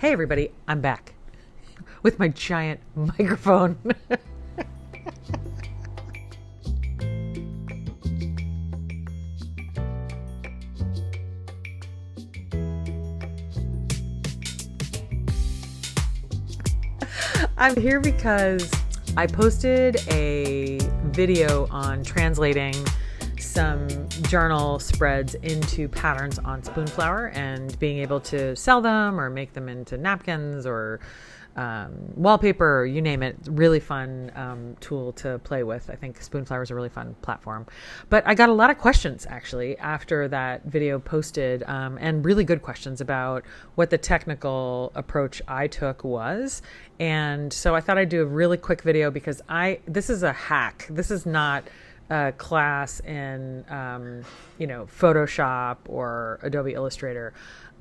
Hey everybody, I'm back with my giant microphone. I'm here because I posted a video on translating some journal spreads into patterns on Spoonflower and being able to sell them or make them into napkins or wallpaper, you name it. Really fun tool to play with. I think Spoonflower is a really fun platform. But I got a lot of questions actually after that video posted, and really good questions about what the technical approach I took was. And so I thought I'd do a really quick video because this is a hack. This is not a class in Photoshop or Adobe Illustrator.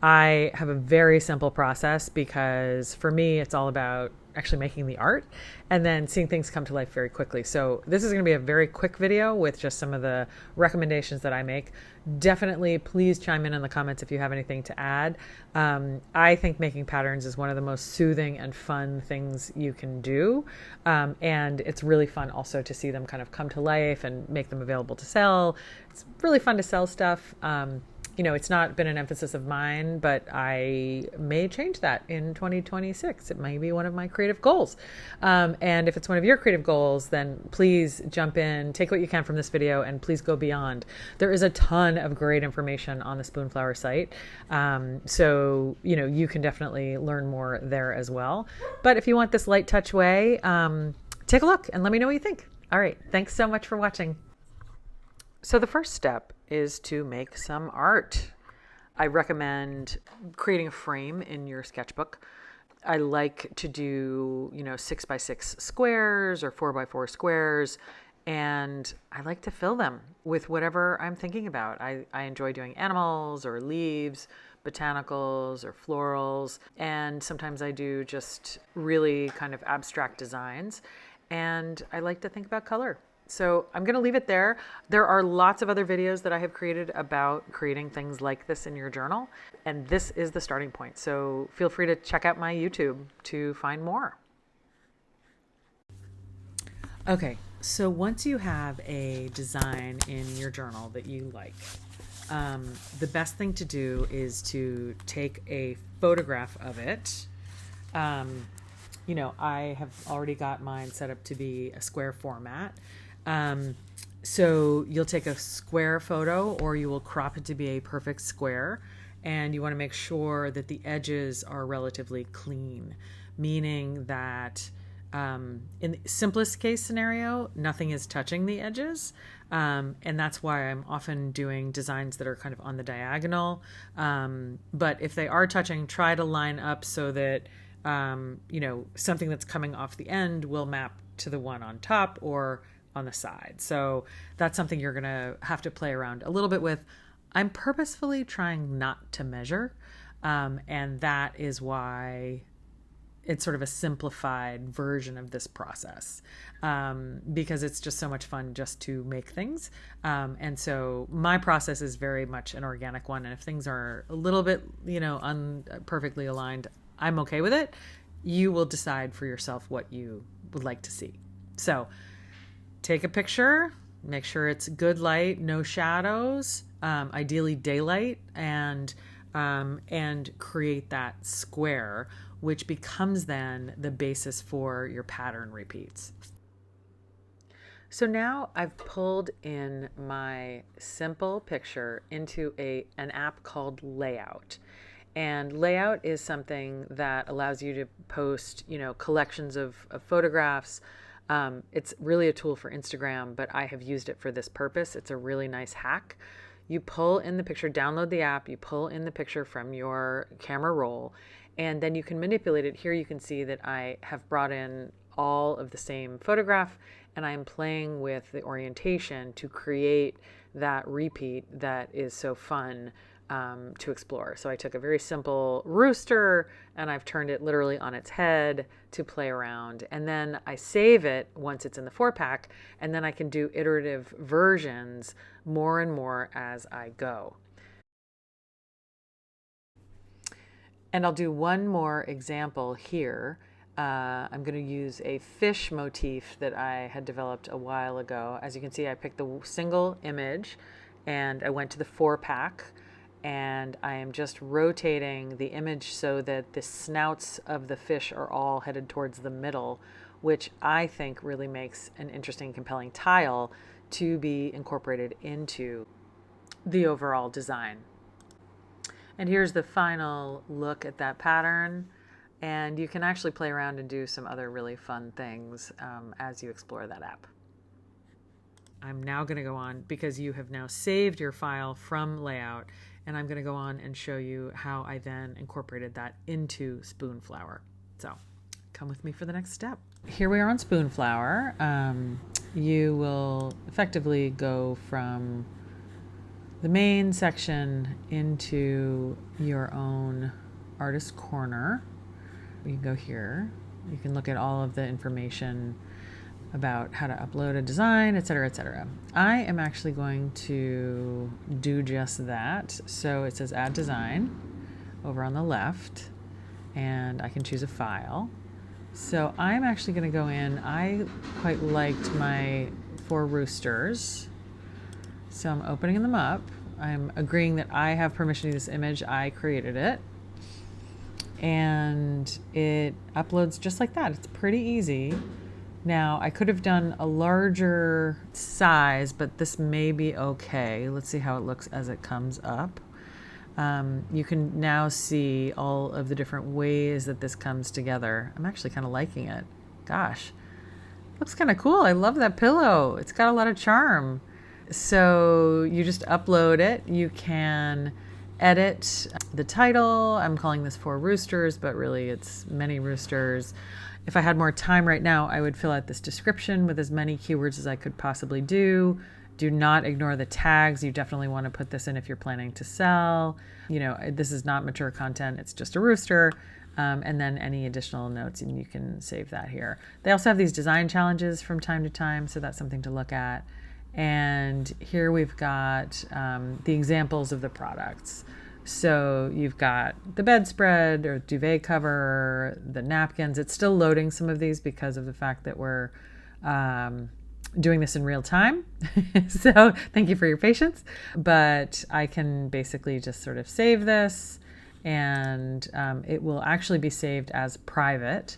I have a very simple process because for me, it's all about actually making the art and then seeing things come to life very quickly. So this is going to be a very quick video with just some of the recommendations that I make. Definitely, please chime in the comments if you have anything to add. I think making patterns is one of the most soothing and fun things you can do. And it's really fun also to see them kind of come to life and make them available to sell. It's really fun to sell stuff. It's not been an emphasis of mine, but I may change that in 2026. It may be one of my creative goals. And if it's one of your creative goals, then please jump in, take what you can from this video, and please go beyond. There is a ton of great information on the Spoonflower site. So you can definitely learn more there as well. But if you want this light touch way, take a look and let me know what you think. All right. Thanks so much for watching. So the first step is to make some art. I recommend creating a frame in your sketchbook. I like to do, 6x6 squares or 4x4 squares, and I like to fill them with whatever I'm thinking about. I enjoy doing animals or leaves, botanicals or florals, and sometimes I do just really kind of abstract designs, and I like to think about color. So I'm going to leave it there. There are lots of other videos that I have created about creating things like this in your journal. And this is the starting point. So feel free to check out my YouTube to find more. Okay, so once you have a design in your journal that you like, the best thing to do is to take a photograph of it. I have already got mine set up to be a square format. So you'll take a square photo or you will crop it to be a perfect square, and you want to make sure that the edges are relatively clean, meaning that in the simplest case scenario, nothing is touching the edges. And that's why I'm often doing designs that are kind of on the diagonal. But if they are touching, try to line up so that, something that's coming off the end will map to the one on top or on the side. So that's something you're going to have to play around a little bit with. I'm purposefully trying not to measure. And that is why it's sort of a simplified version of this process, because it's just so much fun just to make things. And so my process is very much an organic one. And if things are a little bit, perfectly aligned, I'm okay with it. You will decide for yourself what you would like to see. So take a picture, make sure it's good light, no shadows, ideally daylight, and create that square, which becomes then the basis for your pattern repeats. So now I've pulled in my simple picture into an app called Layout. And Layout is something that allows you to post, collections of photographs. It's really a tool for Instagram, but I have used it for this purpose. It's a really nice hack. You pull in the picture, download the app, you pull in the picture from your camera roll, and then you can manipulate it. Here you can see that I have brought in all of the same photograph, and I'm playing with the orientation to create that repeat that is so fun to explore. So I took a very simple rooster and I've turned it literally on its head to play around. And then I save it once it's in the 4-pack, and then I can do iterative versions more and more as I go. And I'll do one more example here. I'm going to use a fish motif that I had developed a while ago. As you can see, I picked the single image and I went to the 4-pack, and I am just rotating the image so that the snouts of the fish are all headed towards the middle, which I think really makes an interesting, compelling tile to be incorporated into the overall design. And here's the final look at that pattern. And you can actually play around and do some other really fun things as you explore that app. I'm now going to go on, because you have now saved your file from layout, and I'm going to go on and show you how I then incorporated that into Spoonflower. So come with me for the next step. Here we are on Spoonflower. You will effectively go from the main section into your own artist corner. You can go here. You can look at all of the information about how to upload a design, etc., etc. I am actually going to do just that. So it says add design over on the left, and I can choose a file. So I'm actually going to go in. I quite liked my 4 roosters. So I'm opening them up. I'm agreeing that I have permission to use this image. I created it. And it uploads just like that. It's pretty easy. Now, I could have done a larger size, but this may be okay. Let's see how it looks as it comes up. You can now see all of the different ways that this comes together. I'm actually kind of liking it. Gosh, looks kind of cool. I love that pillow. It's got a lot of charm. So you just upload it. You can edit the title. I'm calling this 4 roosters, but really it's many roosters. If I had more time right now, I would fill out this description with as many keywords as I could possibly do. Do not ignore the tags. You definitely want to put this in if you're planning to sell. You know, this is not mature content. It's just a rooster. And then any additional notes, and you can save that here. They also have these design challenges from time to time, so that's something to look at. And here we've got the examples of the products. So you've got the bedspread or duvet cover, the napkins. It's still loading some of these because of the fact that we're doing this in real time. So thank you for your patience. But I can basically just sort of save this, and it will actually be saved as private.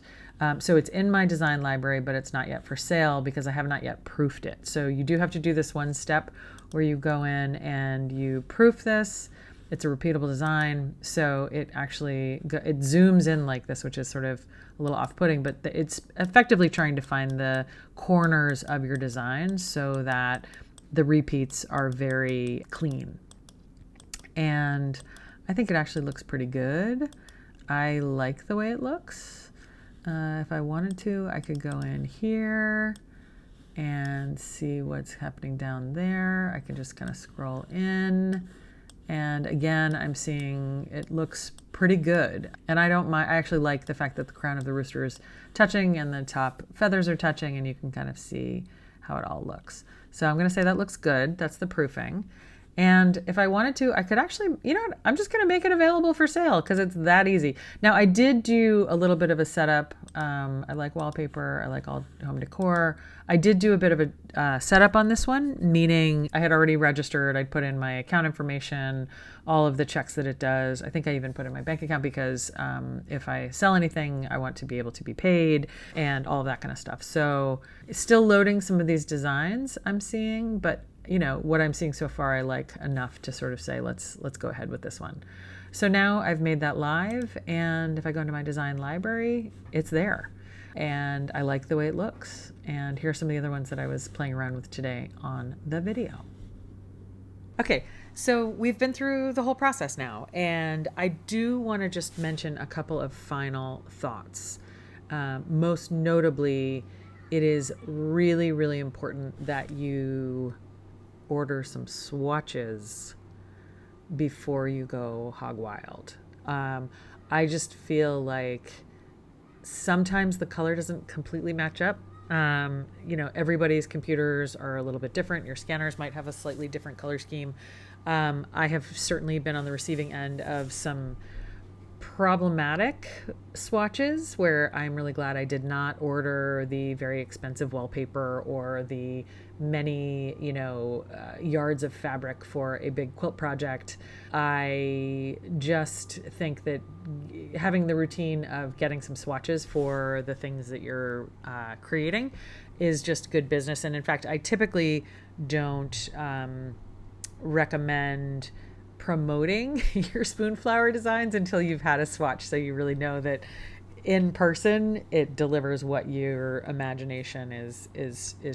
So it's in my design library, but it's not yet for sale because I have not yet proofed it. So you do have to do this one step where you go in and you proof this. It's a repeatable design, so it actually it zooms in like this, which is sort of a little off-putting, but it's effectively trying to find the corners of your design so that the repeats are very clean. And I think it actually looks pretty good. I like the way it looks. If I wanted to, I could go in here and see what's happening down there. I can just kind of scroll in. And again, I'm seeing it looks pretty good. And I don't mind, I actually like the fact that the crown of the rooster is touching and the top feathers are touching, and you can kind of see how it all looks. So I'm going to say that looks good. That's the proofing. And if I wanted to, I could actually, you know what, I'm just going to make it available for sale because it's that easy. Now, I did do a little bit of a setup. I like wallpaper. I like all home decor. I did do a bit of a setup on this one, meaning I had already registered. I'd put in my account information, all of the checks that it does. I think I even put in my bank account because if I sell anything, I want to be able to be paid and all of that kind of stuff. So it's still loading some of these designs I'm seeing, but you know, what I'm seeing so far, I like enough to sort of say, let's go ahead with this one. So now I've made that live, and if I go into my design library, it's there. And I like the way it looks. And here's some of the other ones that I was playing around with today on the video. Okay, so we've been through the whole process now, and I do want to just mention a couple of final thoughts. Most notably, it is really, really important that you order some swatches before you go hog wild. I just feel like sometimes the color doesn't completely match up. You know, everybody's computers are a little bit different. Your scanners might have a slightly different color scheme. I have certainly been on the receiving end of some problematic swatches where I'm really glad I did not order the very expensive wallpaper or the many, yards of fabric for a big quilt project. I just think that having the routine of getting some swatches for the things that you're creating is just good business. And in fact, I typically don't recommend promoting your Spoonflower designs until you've had a swatch, so you really know that in person it delivers what your imagination is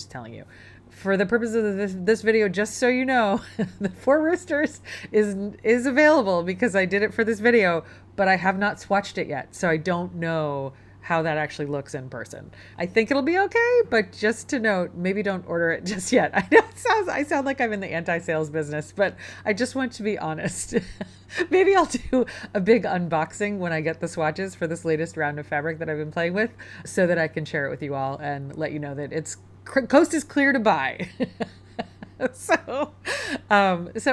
telling you. For the purposes of this video, just so you know, the Four Roosters is available because I did it for this video, but I have not swatched it yet, so I don't know how that actually looks in person. I think it'll be okay, but just to note, maybe don't order it just yet. I know I sound like I'm in the anti-sales business, but I just want to be honest. Maybe I'll do a big unboxing when I get the swatches for this latest round of fabric that I've been playing with, so that I can share it with you all and let you know that coast is clear to buy. So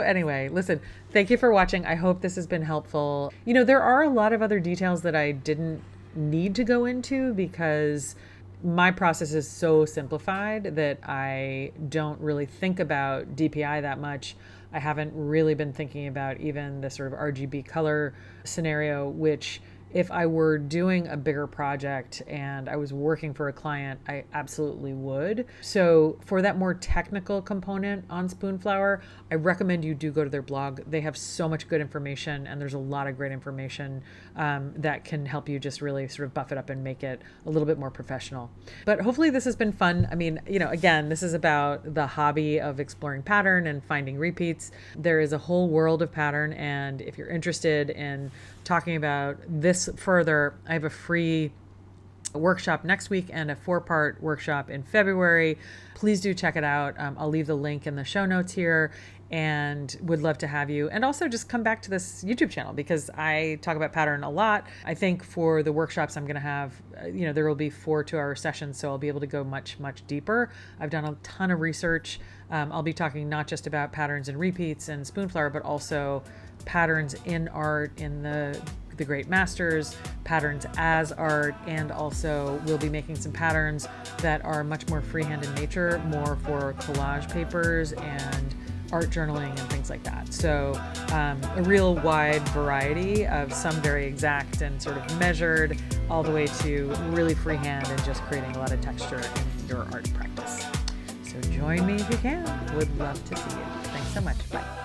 anyway, listen, thank you for watching. I hope this has been helpful. There are a lot of other details that I didn't need to go into because my process is so simplified that I don't really think about DPI that much. I haven't really been thinking about even the sort of RGB color scenario, which if I were doing a bigger project and I was working for a client, I absolutely would. So for that more technical component on Spoonflower, I recommend you do go to their blog. They have so much good information, and there's a lot of great information that can help you just really sort of buff it up and make it a little bit more professional. But hopefully this has been fun. I mean, again, this is about the hobby of exploring pattern and finding repeats. There is a whole world of pattern, and if you're interested in talking about this further, I have a free workshop next week and a 4-part workshop in February. Please do check it out. I'll leave the link in the show notes here, and would love to have you. And also just come back to this YouTube channel because I talk about pattern a lot. I think for the workshops I'm going to have, there will be 4 2-hour sessions, so I'll be able to go much, much deeper. I've done a ton of research. I'll be talking not just about patterns and repeats and Spoonflower, but also patterns in art, in the great masters, patterns as art, and also we'll be making some patterns that are much more freehand in nature, more for collage papers and art journaling and things like that. So a real wide variety of some very exact and sort of measured, all the way to really freehand and just creating a lot of texture in your art practice. So join me if you can. Would love to see you. Thanks so much. Bye.